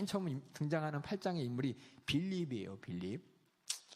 맨 처음 등장하는 8장의 인물이 빌립이에요. 빌립.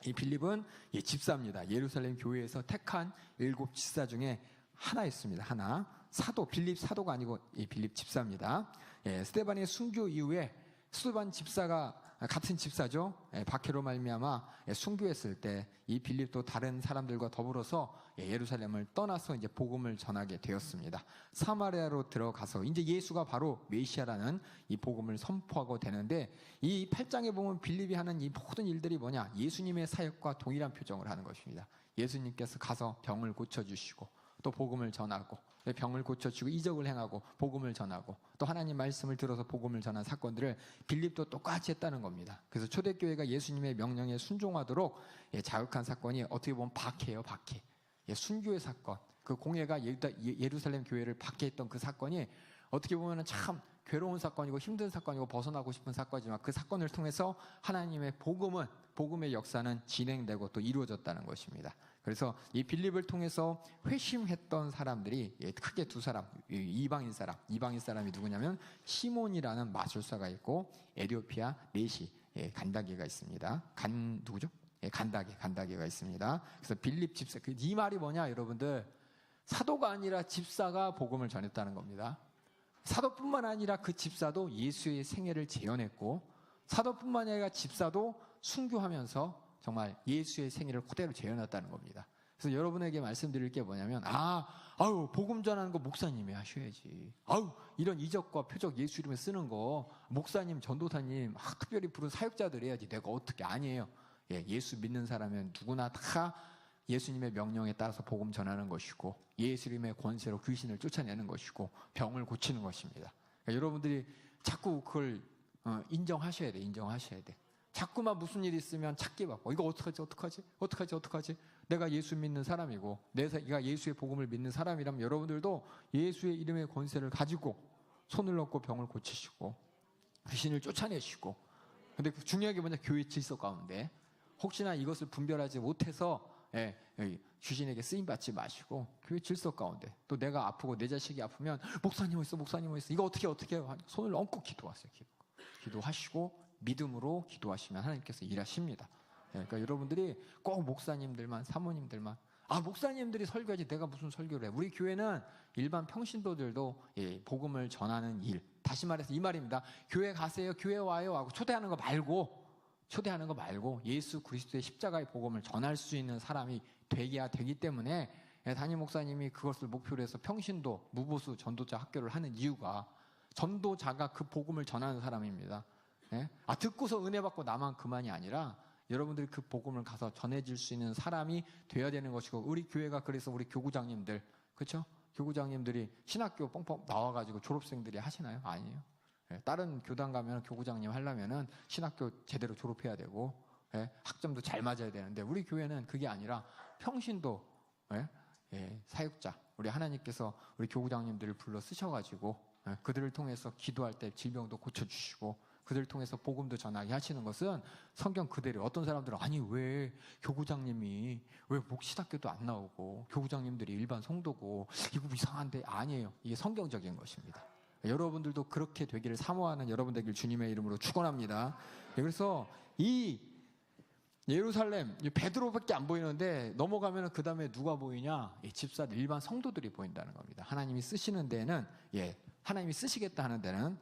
이 빌립은 집사입니다. 예루살렘 교회에서 택한 7 집사 중에 하나였습니다. 하나. 사도, 빌립 사도가 아니고 빌립 집사입니다. 스데반의 순교 이후에 스데반 집사가 같은 집사죠. 박해로 말미암아 순교했을 때 이 빌립도 다른 사람들과 더불어서 예루살렘을 떠나서 이제 복음을 전하게 되었습니다. 사마리아로 들어가서 이제 예수가 바로 메시아라는 이 복음을 선포하고 되는데, 이 8장에 보면 빌립이 하는 이 모든 일들이 뭐냐? 예수님의 사역과 동일한 표정을 하는 것입니다. 예수님께서 가서 병을 고쳐주시고 또 복음을 전하고, 병을 고쳐주고 이적을 행하고 복음을 전하고, 또 하나님 말씀을 들어서 복음을 전한 사건들을 빌립도 똑같이 했다는 겁니다. 그래서 초대교회가 예수님의 명령에 순종하도록 자극한 사건이 어떻게 보면 박해예요. 박해. 순교의 사건, 그 공회가 예루살렘 교회를 박해했던 그 사건이 어떻게 보면 참 괴로운 사건이고 힘든 사건이고 벗어나고 싶은 사건이지만, 그 사건을 통해서 하나님의 복음의 역사는 진행되고 또 이루어졌다는 것입니다. 그래서 이 빌립을 통해서 회심했던 사람들이 크게 2사람, 이방인 사람이 누구냐면 시몬이라는 마술사가 있고 에디오피아 레시 간다게가 있습니다. 누구죠? 간다게가 있습니다. 그래서 빌립 집사, 이 말이 뭐냐 여러분들? 사도가 아니라 집사가 복음을 전했다는 겁니다. 사도뿐만 아니라 그 집사도 예수의 생애를 재현했고, 사도뿐만 아니라 집사도 순교하면서 정말 예수의 생애를 그대로 재현했다는 겁니다. 그래서 여러분에게 말씀드릴 게 뭐냐면, 복음 전하는 거 목사님이 하셔야지. 이런 이적과 표적 예수 이름에 쓰는 거 목사님, 전도사님, 특별히 부른 사역자들 해야지. 내가 어떻게 아니에요. 예수 믿는 사람은 누구나 다 예수님의 명령에 따라서 복음 전하는 것이고, 예수 이름의 권세로 귀신을 쫓아내는 것이고, 병을 고치는 것입니다. 그러니까 여러분들이 자꾸 그걸 인정하셔야 돼. 자꾸만 무슨 일이 있으면 찾기 바빠. 이거 어떡하지? 내가 예수 믿는 사람이고, 내가 예수의 복음을 믿는 사람이라면 여러분들도 예수의 이름의 권세를 가지고 손을 넣고 병을 고치시고 귀신을 쫓아내시고. 근데 중요한 게 뭐냐? 교회 질서 가운데 혹시나 이것을 분별하지 못해서 귀신에게 쓰임받지 마시고, 교회 질서 가운데 또 내가 아프고 내 자식이 아프면 목사님 어딨어? 이거 어떻게 해요? 손을 얹고 기도하세요. 기도하시고 믿음으로 기도하시면 하나님께서 일하십니다. 그러니까 여러분들이 꼭 목사님들만, 사모님들만, 목사님들이 설교하지 내가 무슨 설교를 해. 우리 교회는 일반 평신도들도 복음을 전하는 일, 다시 말해서 이 말입니다. 교회 가세요, 교회 와요 하고 초대하는 거 말고 예수 그리스도의 십자가의 복음을 전할 수 있는 사람이 되어야 되기 때문에 담임 목사님이 그것을 목표로 해서 평신도, 무보수, 전도자 학교를 하는 이유가, 전도자가 그 복음을 전하는 사람입니다. 듣고서 은혜 받고 나만 그만이 아니라 여러분들이 그 복음을 가서 전해질 수 있는 사람이 되어야 되는 것이고, 우리 교회가 그래서 우리 교구장님들, 그렇죠? 교구장님들이 신학교 뻥뻥 나와가지고 졸업생들이 하시나요? 아니에요. 다른 교단 가면 교구장님 하려면은 신학교 제대로 졸업해야 되고, 학점도 잘 맞아야 되는데, 우리 교회는 그게 아니라 평신도 사역자, 우리 하나님께서 우리 교구장님들을 불러 쓰셔가지고 그들을 통해서 기도할 때 질병도 고쳐주시고, 그들을 통해서 복음도 전하게 하시는 것은 성경 그대로. 어떤 사람들은 왜 교구장님이 왜 목시학교도 안 나오고 교구장님들이 일반 성도고 이거 이상한데? 아니에요. 이게 성경적인 것입니다. 여러분들도 그렇게 되기를 사모하는 여러분 되길 주님의 이름으로 축원합니다. 그래서 이 예루살렘 베드로밖에 안 보이는데, 넘어가면 그 다음에 누가 보이냐? 집사들, 일반 성도들이 보인다는 겁니다. 하나님이 쓰시는 데는, 하나님이 쓰시겠다 하는 데는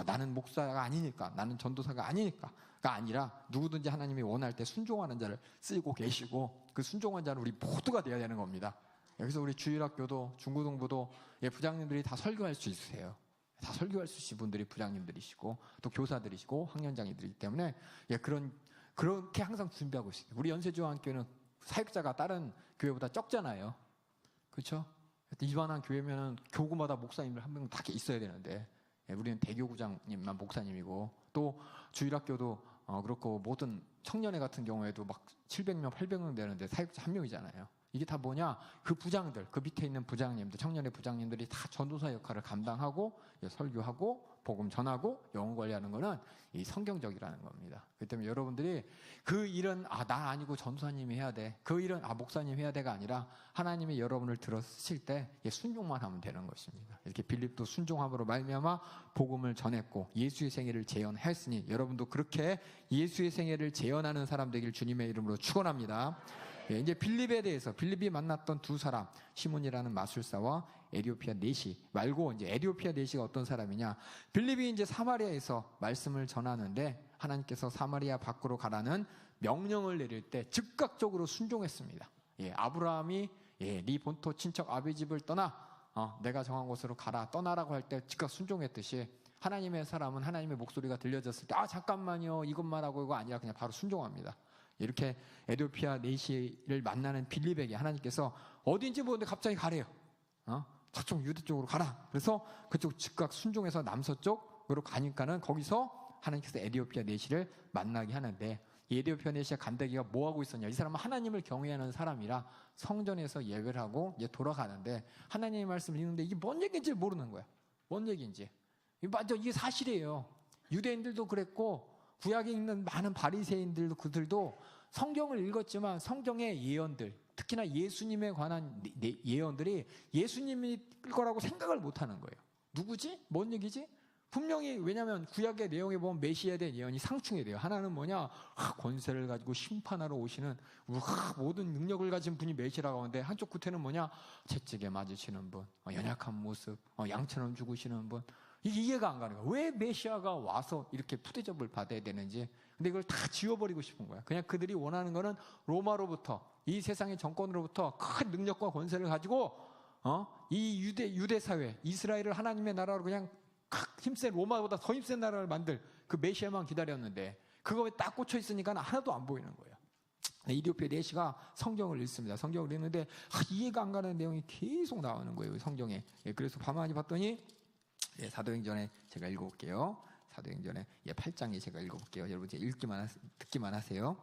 나는 목사가 아니니까, 나는 전도사가 아니니까가 아니라 누구든지 하나님이 원할 때 순종하는 자를 쓰고 계시고, 그 순종한 자는 우리 모두가 되어야 되는 겁니다. 여기서 우리 주일학교도 중고등부도 부장님들이 다 설교할 수 있으세요. 다 설교할 수 있으신 분들이 부장님들이시고 또 교사들이시고 학년장이들이기 때문에 그렇게 항상 준비하고 있습니다. 우리 연세중앙교회는 사역자가 다른 교회보다 적잖아요. 그렇죠? 이만한 교회면은 교구마다 목사님들 한 명 다 있어야 되는데, 우리는 대교구장님만 목사님이고, 또 주일학교도 그렇고, 모든 청년회 같은 경우에도 막 700명, 800명 되는데 사역자 한 명이잖아요. 이게 다 뭐냐? 그 부장들, 그 밑에 있는 부장님들, 청년의 부장님들이 다 전도사 역할을 감당하고 설교하고 복음 전하고 영혼 관리하는 거는 이 성경적이라는 겁니다. 그렇기 때문에 여러분들이 그 일은 나 아니고 전도사님이 해야 돼. 그 일은 목사님 해야 돼가 아니라 하나님이 여러분을 들어 쓰실 때 순종만 하면 되는 것입니다. 이렇게 빌립도 순종함으로 말미암아 복음을 전했고 예수의 생애를 재현했으니 여러분도 그렇게 예수의 생애를 재현하는 사람 되길 주님의 이름으로 축원합니다. 이제 빌립에 대해서 빌립이 만났던 두 사람 시몬이라는 마술사와 에디오피아 내시 말고 이제 에디오피아 내시가 어떤 사람이냐? 빌립이 이제 사마리아에서 말씀을 전하는데 하나님께서 사마리아 밖으로 가라는 명령을 내릴 때 즉각적으로 순종했습니다. 아브라함이 네 본토 친척 아비 집을 떠나 내가 정한 곳으로 가라 떠나라고 할 때 즉각 순종했듯이 하나님의 사람은 하나님의 목소리가 들려졌을 때 잠깐만요 이것만 하고 이거 아니라 그냥 바로 순종합니다. 이렇게 에디오피아 내시를 만나는 빌립에게 하나님께서 어딘지 모르는데 갑자기 가래요. 저쪽 유대 쪽으로 가라. 그래서 그쪽 즉각 순종해서 남서쪽으로 가니까는 거기서 하나님께서 에디오피아 내시를 만나게 하는데 이 에디오피아 내시가 간다기가 뭐 하고 있었냐? 이 사람은 하나님을 경외하는 사람이라 성전에서 예배를 하고 이제 돌아가는데 하나님의 말씀을 읽는데 이게 뭔 얘기인지 모르는 거야. 뭔 얘기인지. 맞아, 이게 사실이에요. 유대인들도 그랬고 구약에 있는 많은 바리새인들도 그들도 성경을 읽었지만 성경의 예언들, 특히나 예수님에 관한 예언들이 예수님일 거라고 생각을 못하는 거예요. 누구지? 뭔 얘기지? 분명히 왜냐하면 구약의 내용에 보면 메시아에 대한 예언이 상충이 돼요. 하나는 뭐냐? 권세를 가지고 심판하러 오시는 모든 능력을 가진 분이 메시아라고 하는데 한쪽 구태는 뭐냐? 채찍에 맞으시는 분, 연약한 모습, 양처럼 죽으시는 분. 이게 이해가 안 가는 거야. 왜 메시아가 와서 이렇게 푸대접을 받아야 되는지. 근데 이걸 다 지워버리고 싶은 거야. 그냥 그들이 원하는 거는 로마로부터 이 세상의 정권으로부터 큰 능력과 권세를 가지고 이 유대 사회 이스라엘을 하나님의 나라로 그냥 힘센 로마보다 더 힘센 나라를 만들 그 메시아만 기다렸는데 그거에 딱 꽂혀 있으니까 하나도 안 보이는 거예요. 에디오피아 내시가 성경을 읽습니다. 성경을 읽는데 이해가 안 가는 내용이 계속 나오는 거예요. 성경에. 그래서 가만히 봤더니 사도행전에 제가 읽어볼게요. 사도행전에 8장에 제가 읽어볼게요. 여러분 듣기만 하세요.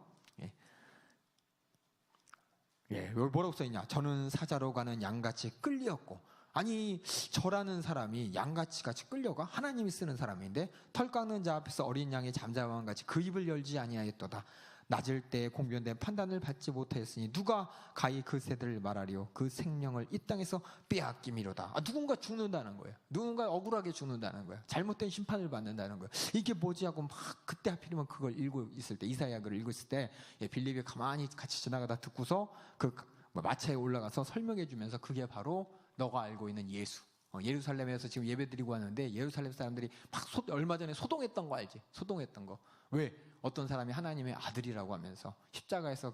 여기 뭐라고 써있냐? 저는 사자로 가는 양같이 끌렸고. 아니 저라는 사람이 양같이 끌려가? 하나님이 쓰는 사람인데 털 깎는 자 앞에서 어린 양의 잠잠함 같이 그 입을 열지 아니하였도다. 낮을 때 공변된 판단을 받지 못하였으니 누가 가히 그 세대를 말하리요? 그 생명을 이 땅에서 빼앗기미로다. 누군가 죽는다는 거예요. 누군가 억울하게 죽는다는 거예요. 잘못된 심판을 받는다는 거예요. 이게 뭐지 하고 막 그때 하필이면 그걸 읽고 있을 때 이사야 글을 읽고 있을 때 빌립이 가만히 같이 지나가다 듣고서 그 마차에 올라가서 설명해 주면서 그게 바로 너가 알고 있는 예수. 예루살렘에서 지금 예배드리고 하는데 예루살렘 사람들이 막 얼마 전에 소동했던 거 알지? 소동했던 거. 왜? 어떤 사람이 하나님의 아들이라고 하면서 십자가에서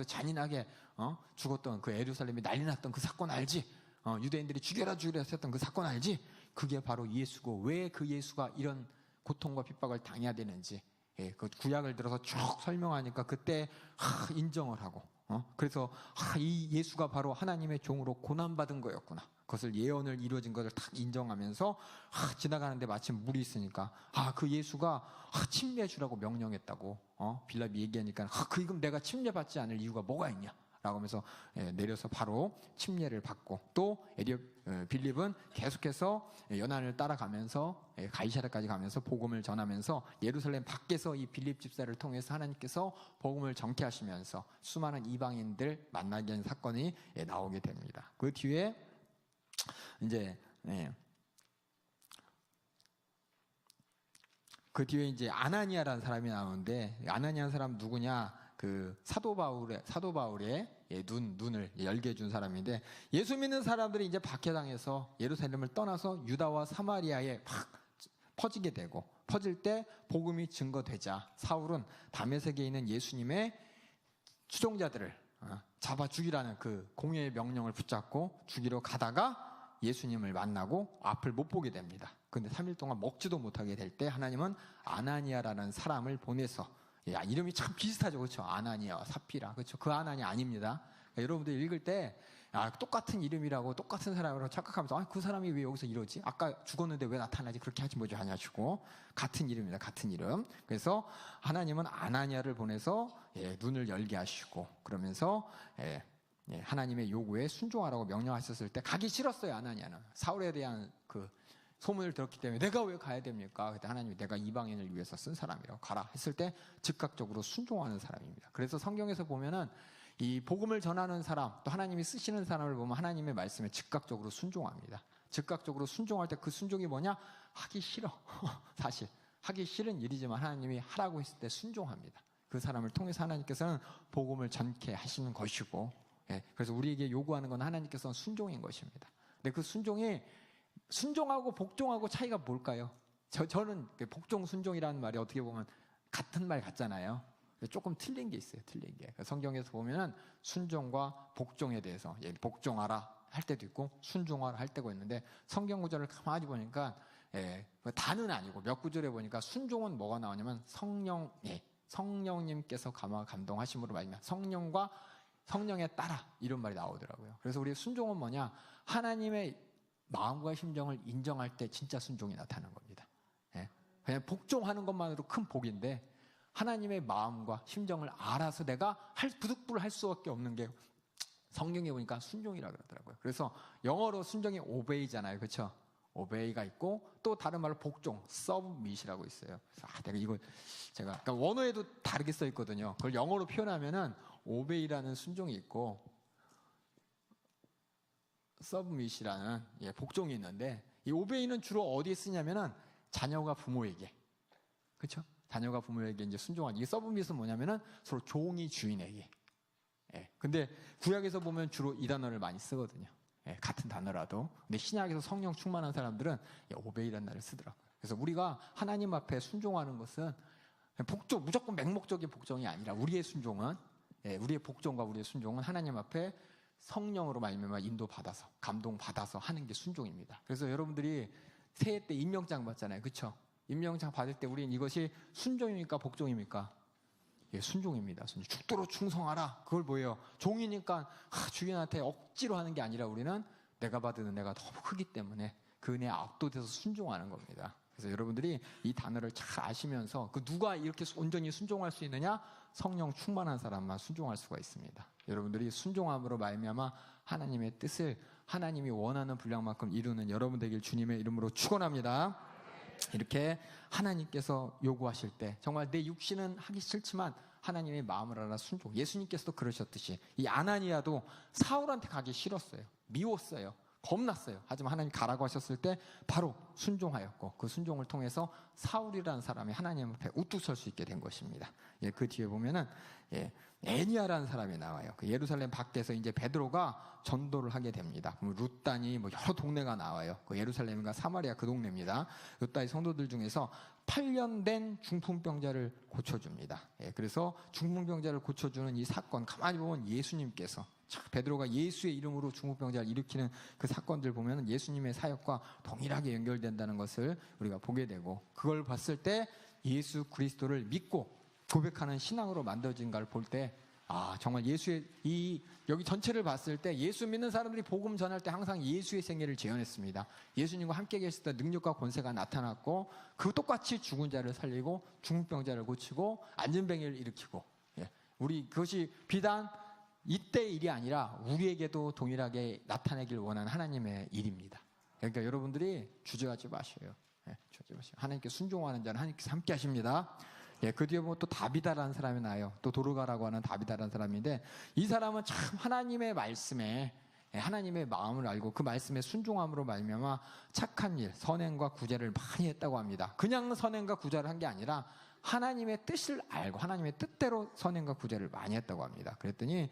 잔인하게 죽었던 그 예루살렘이 난리 났던 그 사건 알지? 유대인들이 죽여라 했던 그 사건 알지? 그게 바로 예수고 왜 그 예수가 이런 고통과 핍박을 당해야 되는지 그 구약을 들어서 쭉 설명하니까 그때 인정을 하고 그래서 이 예수가 바로 하나님의 종으로 고난받은 거였구나. 그것을 예언을 이루어진 것을 딱 인정하면서 지나가는데 마침 물이 있으니까 그 예수가 침례 주라고 명령했다고 빌립이 얘기하니까 그럼 내가 침례받지 않을 이유가 뭐가 있냐 라고 하면서 내려서 바로 침례를 받고 또 빌립은 계속해서 연안을 따라가면서 가이사랴까지 가면서 복음을 전하면서 예루살렘 밖에서 이 빌립 집사를 통해서 하나님께서 복음을 정케하시면서 수많은 이방인들 만나게 한 사건이 나오게 됩니다. 그 뒤에 이제 아나니아라는 사람이 나오는데 아나니아라는 사람 누구냐? 그 사도 바울의 눈을 열게 해준 사람인데 예수 믿는 사람들이 이제 박해당해서 예루살렘을 떠나서 유다와 사마리아에 막 퍼지게 되고 퍼질 때 복음이 증거되자 사울은 다메섹에 있는 예수님의 추종자들을 잡아 죽이라는 그 공의의 명령을 붙잡고 죽이러 가다가 예수님을 만나고 앞을 못 보게 됩니다. 근데 3일 동안 먹지도 못하게 될 때 하나님은 아나니아라는 사람을 보내서 이름이 참 비슷하죠. 그렇죠? 아나니아와 사피라. 그렇죠? 그 아나니아 아닙니다. 그러니까 여러분들 읽을 때 똑같은 이름이라고 똑같은 사람으로 착각하면서 그 사람이 왜 여기서 이러지? 아까 죽었는데 왜 나타나지? 그렇게 하지 뭐지 하냐시고 같은 이름입니다. 같은 이름. 그래서 하나님은 아나니아를 보내서 눈을 열게 하시고 그러면서 하나님의 요구에 순종하라고 명령하셨을 때 가기 싫었어요. 아나니아는 사울에 대한 그 소문을 들었기 때문에 내가 왜 가야 됩니까? 그때 하나님이 내가 이방인을 위해서 쓴 사람이라고 가라 했을 때 즉각적으로 순종하는 사람입니다. 그래서 성경에서 보면은 이 복음을 전하는 사람, 또 하나님이 쓰시는 사람을 보면 하나님의 말씀에 즉각적으로 순종합니다. 즉각적으로 순종할 때 그 순종이 뭐냐? 하기 싫어. 사실 하기 싫은 일이지만 하나님이 하라고 했을 때 순종합니다. 그 사람을 통해서 하나님께서는 복음을 전케 하시는 것이고, 그래서 우리에게 요구하는 건 하나님께서는 순종인 것입니다. 근데 그 순종하고 복종하고 차이가 뭘까요? 저는 복종 순종이라는 말이 어떻게 보면 같은 말 같잖아요. 조금 틀린 게 있어요. 틀린 게. 성경에서 보면은 순종과 복종에 대해서 복종하라 할 때도 있고 순종하라 할 때가 있는데 성경 구절을 가만히 보니까 다는 아니고 몇 구절에 보니까 순종은 뭐가 나오냐면 성령님께서 감동하심으로 말이면 성령에 따라 이런 말이 나오더라고요. 그래서 우리의 순종은 뭐냐? 하나님의 마음과 심정을 인정할 때 진짜 순종이 나타나는 겁니다. 그냥 복종하는 것만으로 큰 복인데 하나님의 마음과 심정을 알아서 내가 부득불할 수밖에 없는 게 성경에 보니까 순종이라고 그러더라고요. 그래서 영어로 순종이 obey잖아요. 그렇죠? obey가 있고 또 다른 말로 복종, submit이라고 있어요. 그래서 그러니까 원어에도 다르게 써 있거든요. 그걸 영어로 표현하면은 obey라는 순종이 있고 submit이라는 복종이 있는데 이 obey는 주로 어디에 쓰냐면은 자녀가 부모에게, 그렇죠? 자녀가 부모에게 이제 순종하는 이게 submit은 뭐냐면은 서로 종이 주인에게. 근데 구약에서 보면 주로 이 단어를 많이 쓰거든요. 같은 단어라도. 근데 신약에서 성령 충만한 사람들은 obey라는 단어를 쓰더라고요. 그래서 우리가 하나님 앞에 순종하는 것은 무조건 맹목적인 복종이 아니라 우리의 순종은 우리의 복종과 우리의 순종은 하나님 앞에 성령으로 말미암아 인도받아서 감동받아서 하는 게 순종입니다. 그래서 여러분들이 새해 때 임명장 받잖아요. 그렇죠? 임명장 받을 때 우리는 이것이 순종입니까? 복종입니까? 순종입니다. 죽도록 충성하라. 그걸 뭐예요? 종이니까 주인한테 억지로 하는 게 아니라 우리는 내가 받은 은혜가 너무 크기 때문에 그 은혜에 압도돼서 순종하는 겁니다. 그래서 여러분들이 이 단어를 잘 아시면서 누가 이렇게 온전히 순종할 수 있느냐? 성령 충만한 사람만 순종할 수가 있습니다. 여러분들이 순종함으로 말미암아 하나님의 뜻을 하나님이 원하는 분량만큼 이루는 여러분 되길 주님의 이름으로 축원합니다. 이렇게 하나님께서 요구하실 때 정말 내 육신은 하기 싫지만 하나님의 마음을 알아 순종. 예수님께서도 그러셨듯이 이 아나니아도 사울한테 가기 싫었어요. 미웠어요. 겁났어요. 하지만 하나님 가라고 하셨을 때 바로 순종하였고 그 순종을 통해서 사울이라는 사람이 하나님 앞에 우뚝 설 수 있게 된 것입니다. 그 뒤에 보면은 애니아라는 사람이 나와요. 그 예루살렘 밖에서 이제 베드로가 전도를 하게 됩니다. 룻단이 여러 동네가 나와요. 그 예루살렘과 사마리아 그 동네입니다. 룻단의 성도들 중에서 8년 된 중풍병자를 고쳐줍니다. 그래서 중풍병자를 고쳐주는 이 사건 가만히 보면 예수님께서 베드로가 예수의 이름으로 중풍병자를 일으키는 그 사건들 보면 예수님의 사역과 동일하게 연결된다는 것을 우리가 보게 되고 그걸 봤을 때 예수 그리스도를 믿고 고백하는 신앙으로 만들어진 걸 볼 때 정말 예수의 여기 전체를 봤을 때 예수 믿는 사람들이 복음 전할 때 항상 예수의 생애를 재현했습니다. 예수님과 함께 계실 때 능력과 권세가 나타났고 그 똑같이 죽은 자를 살리고 중풍병자를 고치고 안진뱅이를 일으키고 그것이 비단 이때의 일이 아니라 우리에게도 동일하게 나타내길 원하는 하나님의 일입니다. 그러니까 여러분들이 주저하지 마셔요. 하나님께 순종하는 자는 하나님께서 함께 하십니다. 그 뒤에 보면 또 다비다라는 사람이 나와요. 또 도르가라고 하는 다비다라는 사람인데 이 사람은 참 하나님의 말씀에 하나님의 마음을 알고 그 말씀에 순종함으로 말미암아 착한 일, 선행과 구제를 많이 했다고 합니다. 그냥 선행과 구제를 한 게 아니라 하나님의 뜻을 알고 하나님의 뜻대로 선행과 구제를 많이 했다고 합니다. 그랬더니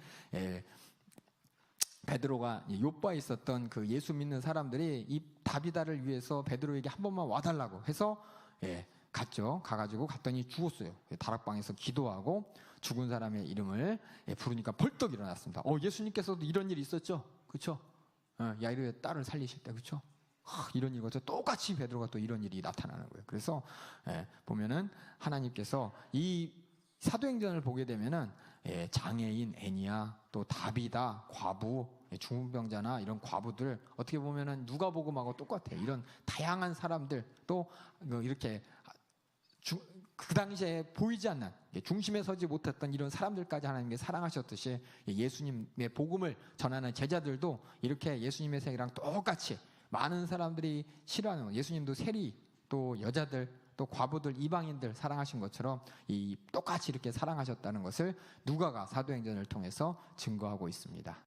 베드로가 요바에 있었던 그 예수 믿는 사람들이 이 다비다를 위해서 베드로에게 한 번만 와달라고 해서 갔죠. 가가지고 갔더니 죽었어요. 다락방에서 기도하고 죽은 사람의 이름을 부르니까 벌떡 일어났습니다. 예수님께서도 이런 일이 있었죠. 그렇죠? 야이로의 딸을 살리실 때 그렇죠? 이런 일과 똑같이 베드로가 또 이런 일이 나타나는 거예요. 그래서 보면은 하나님께서 이 사도행전을 보게 되면은 장애인 애니야, 또 다비다, 과부, 중풍병자나 이런 과부들 어떻게 보면은 누가복음하고 똑같아요. 이런 다양한 사람들 또 이렇게 그 당시에 보이지 않는 중심에 서지 못했던 이런 사람들까지 하나님께 사랑하셨듯이 예수님의 복음을 전하는 제자들도 이렇게 예수님의 생애랑 똑같이 많은 사람들이 싫어하는, 예수님도 세리, 또 여자들, 또 과부들, 이방인들 사랑하신 것처럼 똑같이 이렇게 사랑하셨다는 것을 누가가 사도행전을 통해서 증거하고 있습니다.